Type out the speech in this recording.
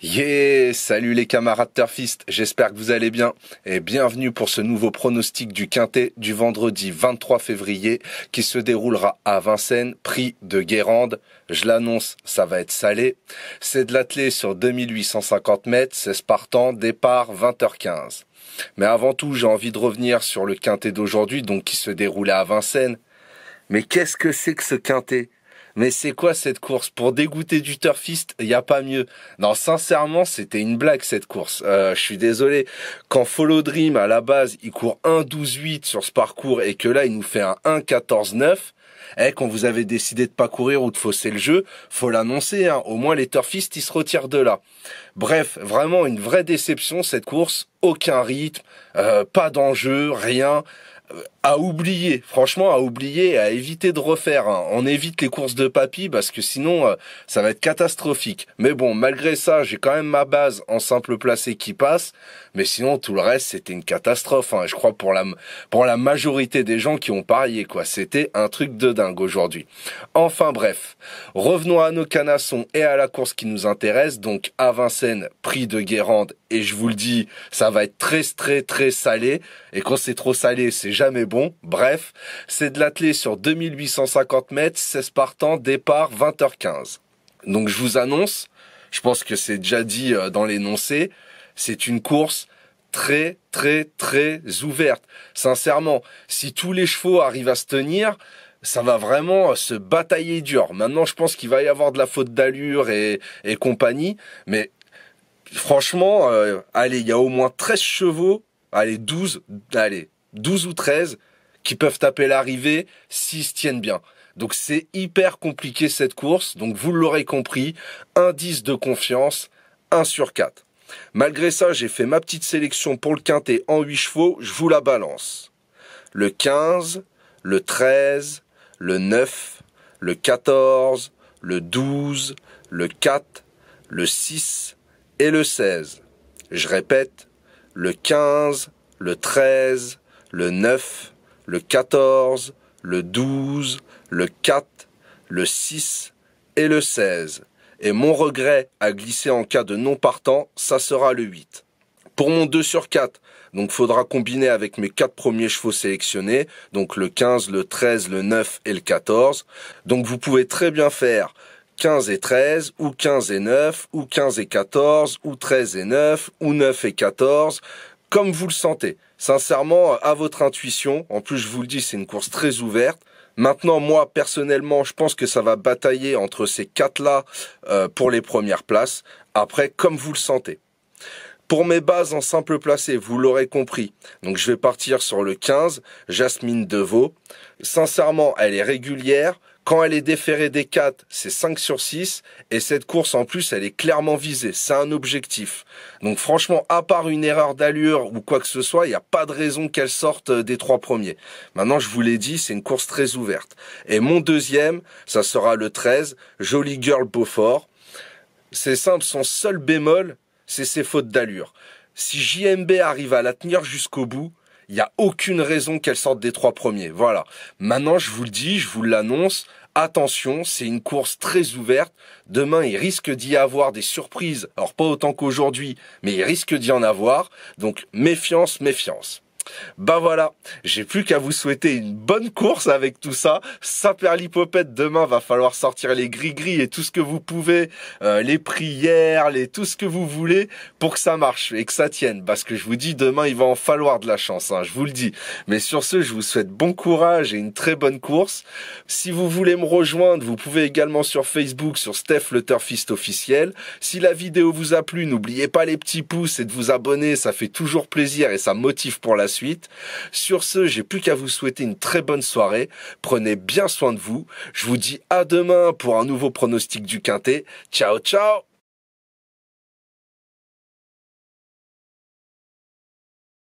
Yeah, salut les camarades turfistes, j'espère que vous allez bien et bienvenue pour ce nouveau pronostic du Quintet du vendredi 23 février qui se déroulera à Vincennes, prix de Guérande. Je l'annonce, ça va être salé. C'est de l'attelé sur 2850 mètres, c'est Spartan, départ 20h15. Mais avant tout, j'ai envie de revenir sur le Quintet d'aujourd'hui, donc qui se déroulait à Vincennes. Mais qu'est-ce que c'est que ce Quintet ? Mais c'est quoi cette course? Pour dégoûter du turfiste, y a pas mieux. Non, sincèrement, c'était une blague cette course. Je suis désolé. Quand Follow Dream, à la base, il court 1,12,8 sur ce parcours et que là, il nous fait un 1,14,9, quand vous avez décidé de pas courir ou de fausser le jeu, faut l'annoncer, hein. Au moins, les turfistes, ils se retirent de là. Bref, vraiment une vraie déception cette course. Aucun rythme, pas d'enjeu, rien. À oublier, franchement à oublier et à éviter de refaire, hein. On évite les courses de papy parce que sinon ça va être catastrophique. Mais bon, malgré ça, j'ai quand même ma base en simple placé qui passe. Mais sinon tout le reste c'était une catastrophe, hein. Je crois pour la majorité des gens qui ont parié, quoi. C'était un truc de dingue aujourd'hui. Enfin bref, revenons à nos canassons et à la course qui nous intéresse. Donc à Vincennes, prix de Guérande, et je vous le dis, ça va être très salé. Et quand c'est trop salé, c'est jamais bon. Bref, c'est de l'attelé sur 2850 mètres, c'est Spartan, départ 20h15. Donc je vous annonce, je pense que c'est déjà dit dans l'énoncé, c'est une course très ouverte. Sincèrement, si tous les chevaux arrivent à se tenir, ça va vraiment se batailler dur. Maintenant, je pense qu'il va y avoir de la faute d'allure et compagnie, mais franchement, allez, il y a au moins 13 chevaux, allez, 12 ou 13 qui peuvent taper l'arrivée s'ils se tiennent bien. Donc c'est hyper compliqué cette course, donc vous l'aurez compris, indice de confiance, 1 sur 4. Malgré ça, j'ai fait ma petite sélection pour le quintet en 8 chevaux, je vous la balance. Le 15, le 13, le 9, le 14, le 12, le 4, le 6 et le 16. Je répète, le 15, le 13, le 9, le 14, le 12, le 4, le 6 et le 16. Et mon regret à glisser en cas de non partant, ça sera le 8. Pour mon 2 sur 4, donc faudra combiner avec mes 4 premiers chevaux sélectionnés, donc le 15, le 13, le 9 et le 14. Donc vous pouvez très bien faire 15 et 13, ou 15 et 9, ou 15 et 14, ou 13 et 9, ou 9 et 14, comme vous le sentez. Sincèrement, à votre intuition. En plus, je vous le dis, c'est une course très ouverte. Maintenant, moi, personnellement, je pense que ça va batailler entre ces 4-là pour les premières places. Après, comme vous le sentez. Pour mes bases en simple placé, vous l'aurez compris. Donc, je vais partir sur le 15, Jasmine Deveau. Sincèrement, elle est régulière. Quand elle est déférée des 4, c'est 5 sur 6. Et cette course, en plus, elle est clairement visée. C'est un objectif. Donc franchement, à part une erreur d'allure ou quoi que ce soit, il n'y a pas de raison qu'elle sorte des 3 premiers. Maintenant, je vous l'ai dit, c'est une course très ouverte. Et mon deuxième, ça sera le 13, Jolly Girl Beaufort. C'est simple, son seul bémol, c'est ses fautes d'allure. Si JMB arrive à la tenir jusqu'au bout, il n'y a aucune raison qu'elle sorte des 3 premiers. Voilà. Maintenant, je vous le dis, je vous l'annonce. Attention, c'est une course très ouverte. Demain, il risque d'y avoir des surprises. Alors, pas autant qu'aujourd'hui, mais il risque d'y en avoir. Donc, méfiance. Bah voilà, j'ai plus qu'à vous souhaiter une bonne course avec tout ça. Saperlipopette, demain va falloir sortir les gris-gris et tout ce que vous pouvez, les prières, tout ce que vous voulez pour que ça marche et que ça tienne. Parce que je vous dis, demain il va en falloir de la chance, hein, je vous le dis. Mais sur ce, je vous souhaite bon courage et une très bonne course. Si vous voulez me rejoindre, vous pouvez également sur Facebook, sur Steph le Turfiste officiel. Si la vidéo vous a plu, n'oubliez pas les petits pouces et de vous abonner, ça fait toujours plaisir et ça motive pour la suite. Sur ce, j'ai plus qu'à vous souhaiter une très bonne soirée. Prenez bien soin de vous. Je vous dis à demain pour un nouveau pronostic du Quintet. Ciao.